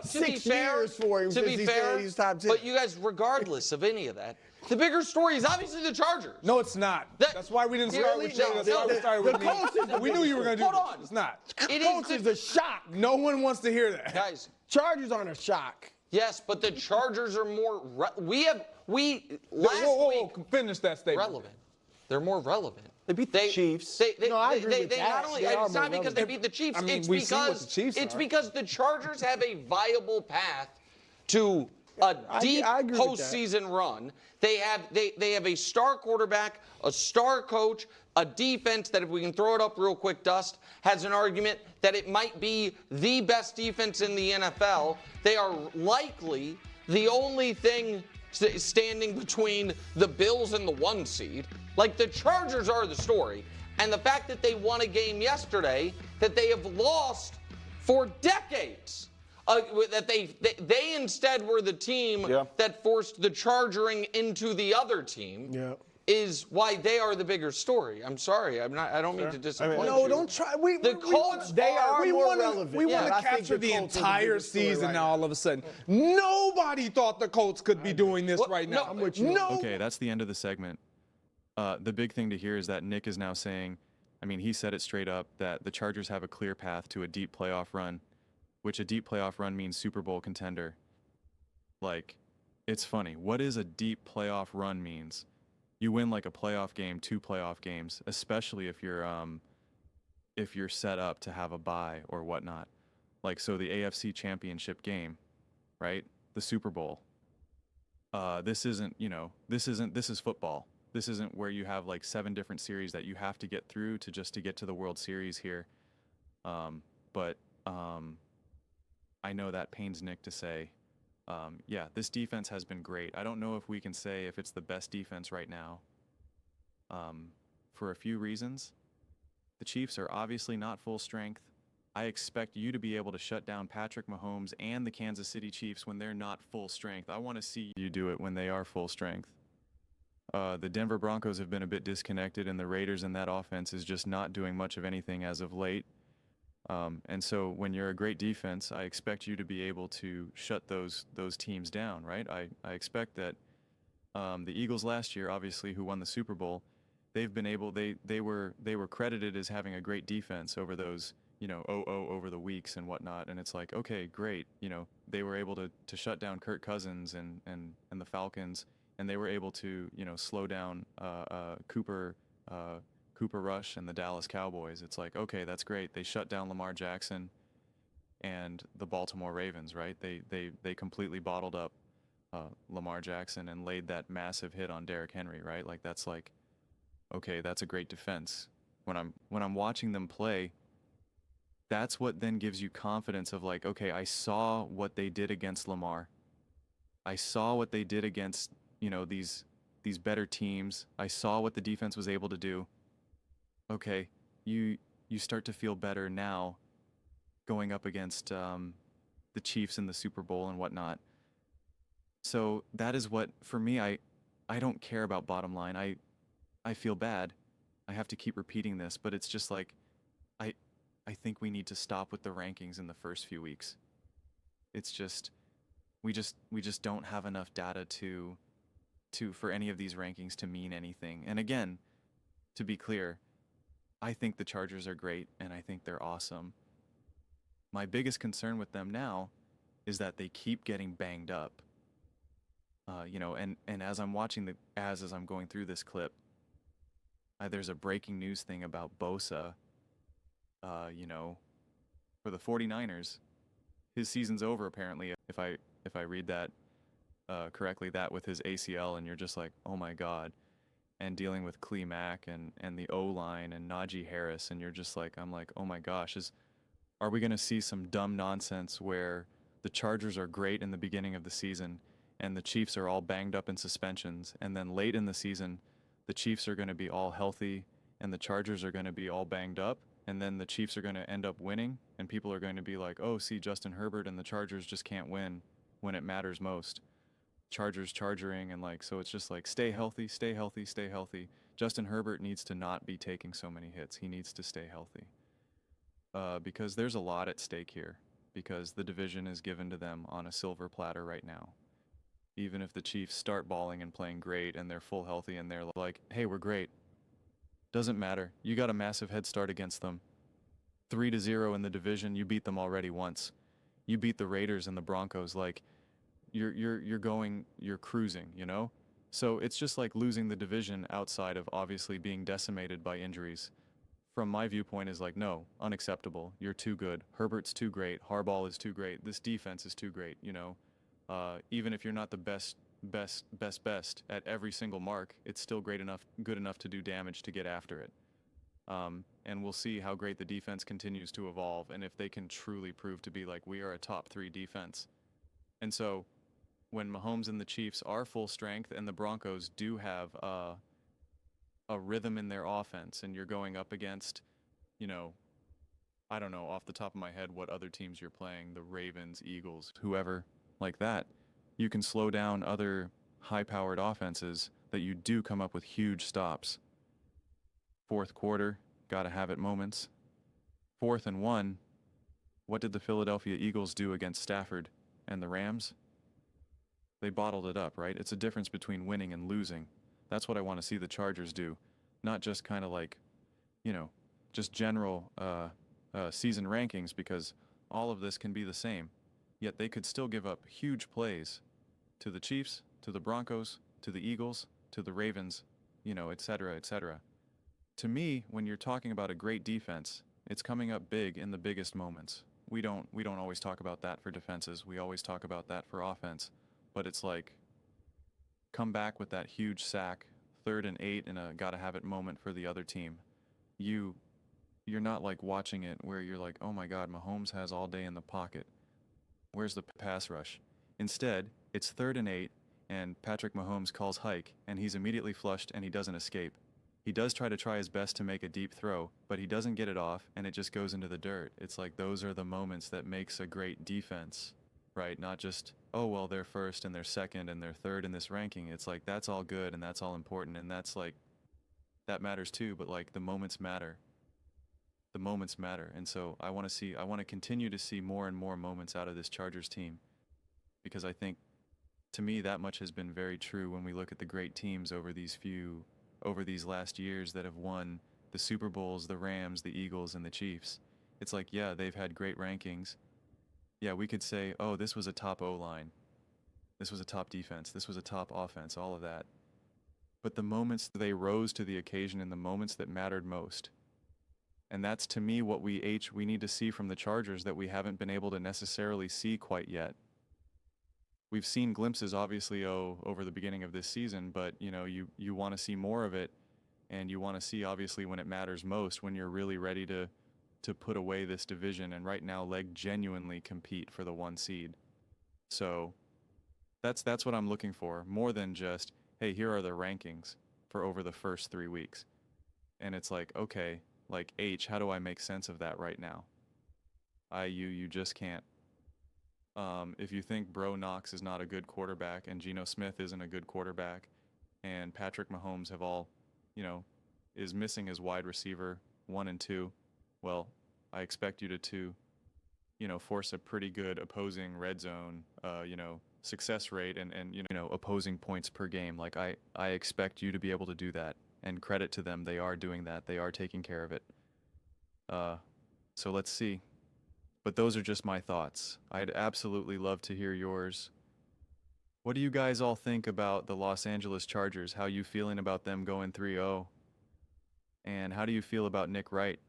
6 years for him since he said he's top 10. But you guys, regardless of any of that, the bigger story is obviously the Chargers. No, it's not. That's why we didn't start with Jay. That's why we started with me. We knew you were going to do this. It's not. Colts is a shock. No one wants to hear that. Guys. Chargers aren't a shock. Yes, but the Chargers are more last week. Finish that statement. Relevant. They're more relevant. They beat the Chiefs. Not only, it's not because they beat the Chiefs. I mean, it's because the Chargers have a viable path to a deep postseason run. They have a star quarterback, a star coach, a defense that, if we can throw it up real quick, Dust, has an argument that it might be the best defense in the NFL. They are likely the only thing standing between the Bills and the 1 seed. Like, the Chargers are the story. And the fact that they won a game yesterday that they have lost for decades. That they instead were the team that forced the chargering into the other team is why they are the bigger story. I'm sorry. I don't mean to disappoint you. No, don't try. The Colts, they are more relevant. We want to capture the entire season now all of a sudden. Nobody thought the Colts could be doing this right now. I'm with you. Okay, that's the end of the segment. The big thing to hear is that Nick is now saying, I mean, he said it straight up, that the Chargers have a clear path to a deep playoff run, which a deep playoff run means Super Bowl contender. Like, it's funny. What is a deep playoff run means? You win like a playoff game, 2 playoff games, especially if you're set up to have a bye or whatnot. Like, so the AFC Championship game, right? The Super Bowl. This is football. This isn't where you have like 7 different series that you have to get through to get to the World Series here. But I know that pains Nick to say, yeah, this defense has been great. I don't know if we can say if it's the best defense right now, for a few reasons. The Chiefs are obviously not full strength. I expect you to be able to shut down Patrick Mahomes and the Kansas City Chiefs when they're not full strength. I want to see you do it when they are full strength. The Denver Broncos have been a bit disconnected, and the Raiders in that offense is just not doing much of anything as of late. And so when you're a great defense, I expect you to be able to shut those teams down, right? I expect that the Eagles last year, obviously, who won the Super Bowl, they've been able, they were credited as having a great defense over those, over the weeks and whatnot. And it's like, okay, great. They were able to shut down Kirk Cousins and the Falcons, and they were able to, slow down Cooper Rush and the Dallas Cowboys. It's like, okay, that's great. They shut down Lamar Jackson and the Baltimore Ravens, right? They completely bottled up Lamar Jackson and laid that massive hit on Derrick Henry, right? Like, that's like, okay, that's a great defense. When I'm watching them play, that's what then gives you confidence of like, okay, I saw what they did against Lamar. I saw what they did against, these better teams. I saw what the defense was able to do. Okay, you start to feel better now going up against the Chiefs in the Super Bowl and whatnot. So that is what, for me, I don't care about bottom line. I feel bad. I have to keep repeating this, but it's just like, I think we need to stop with the rankings in the first few weeks. It's just, we just don't have enough data to for any of these rankings to mean anything. And again, to be clear, I think the Chargers are great, and I think they're awesome. My biggest concern with them now is that they keep getting banged up. And as I'm watching as I'm going through this clip, there's a breaking news thing about Bosa. For the 49ers, his season's over apparently. If I read that correctly, that with his ACL, and you're just like, oh my God. And dealing with Klee Mack and the O-line and Najee Harris, and you're just like, I'm like, oh my gosh, are we going to see some dumb nonsense where the Chargers are great in the beginning of the season and the Chiefs are all banged up in suspensions, and then late in the season, the Chiefs are going to be all healthy and the Chargers are going to be all banged up, and then the Chiefs are going to end up winning, and people are going to be like, oh, see, Justin Herbert and the Chargers just can't win when it matters most. Chargers charging, and like, so it's just like, stay healthy, stay healthy, stay healthy. Justin Herbert needs to not be taking so many hits. He needs to stay healthy because there's a lot at stake here. because the division is given to them on a silver platter right now. Even if the Chiefs start balling and playing great and they're full healthy and they're like, hey, we're great. Doesn't matter. You got a massive head start against them. 3-0 in the division, you beat them already once. You beat the Raiders and the Broncos, like you're cruising, you know? So it's just like losing the division outside of obviously being decimated by injuries. From my viewpoint is like, no, unacceptable. You're too good. Herbert's too great. Harbaugh is too great. This defense is too great, you know? Even if you're not the best at every single mark, it's still good enough to do damage to get after it. And we'll see how great the defense continues to evolve and if they can truly prove to be like, we are a top 3 defense. And so when Mahomes and the Chiefs are full strength and the Broncos do have a rhythm in their offense and you're going up against, you know, I don't know off the top of my head what other teams you're playing, the Ravens, Eagles, whoever like that, you can slow down other high-powered offenses that you do come up with huge stops. Fourth quarter, gotta have it moments. 4th and 1, what did the Philadelphia Eagles do against Stafford and the Rams? They bottled it up, right? It's a difference between winning and losing. That's what I want to see the Chargers do. Not just kind of like, you know, just general season rankings, because all of this can be the same. Yet they could still give up huge plays to the Chiefs, to the Broncos, to the Eagles, to the Ravens, you know, et cetera, et cetera. To me, when you're talking about a great defense, it's coming up big in the biggest moments. We don't always talk about that for defenses. We always talk about that for offense. But it's like, come back with that huge sack, 3rd and 8 in a gotta have it moment for the other team. You're not like watching it where you're like, oh my God, Mahomes has all day in the pocket. Where's the pass rush? Instead, it's 3rd and 8, and Patrick Mahomes calls hike, and he's immediately flushed and he doesn't escape. He does try his best to make a deep throw, but he doesn't get it off, and it just goes into the dirt. It's like those are the moments that makes a great defense, right? Not just, oh, well, they're 1st and they're 2nd and they're 3rd in this ranking. It's like, that's all good and that's all important, and that's like, that matters too, but like the moments matter. The moments matter. And so I want to continue to see more and more moments out of this Chargers team, because I think, to me, that much has been very true when we look at the great teams over these last years that have won the Super Bowls, the Rams, the Eagles, and the Chiefs. It's like, yeah, they've had great rankings. Yeah, we could say, oh, this was a top O-line. This was a top defense. This was a top offense, all of that. But the moments they rose to the occasion and the moments that mattered most. And that's, to me, what we need to see from the Chargers that we haven't been able to necessarily see quite yet. We've seen glimpses, obviously, over the beginning of this season, but, you know, you want to see more of it, and you want to see, obviously, when it matters most, when you're really ready to put away this division, and right now, genuinely compete for the 1 seed. So that's what I'm looking for, more than just, hey, here are the rankings for over the first 3 weeks. And it's like, okay, like, H, how do I make sense of that right now? You just can't. If you think Bro Knox is not a good quarterback and Geno Smith isn't a good quarterback and Patrick Mahomes is missing his wide receiver 1 and 2, well, I expect you to force a pretty good opposing red zone, success rate and opposing points per game. Like I expect you to be able to do that, and credit to them. They are doing that. They are taking care of it. So let's see. But those are just my thoughts. I'd absolutely love to hear yours. What do you guys all think about the Los Angeles Chargers? How you feeling about them going 3-0? And how do you feel about Nick Wright?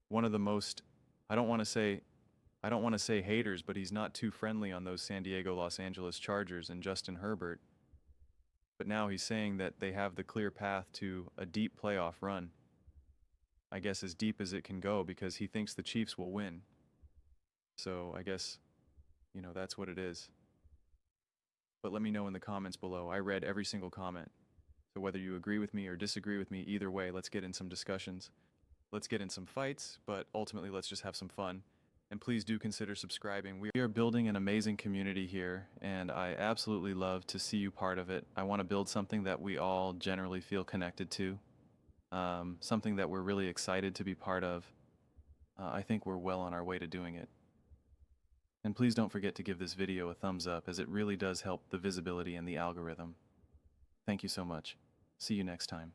One of the most, I don't want to say haters, but he's not too friendly on those San Diego Los Angeles Chargers and Justin Herbert. But now he's saying that they have the clear path to a deep playoff run. I guess as deep as it can go, because he thinks the Chiefs will win. So I guess, that's what it is. But let me know in the comments below. I read every single comment. So whether you agree with me or disagree with me, either way, let's get in some discussions. Let's get in some fights, but ultimately let's just have some fun. And please do consider subscribing. We are building an amazing community here, and I absolutely love to see you part of it. I want to build something that we all generally feel connected to, something that we're really excited to be part of. I think we're well on our way to doing it. And please don't forget to give this video a thumbs up, as it really does help the visibility and the algorithm. Thank you so much. See you next time.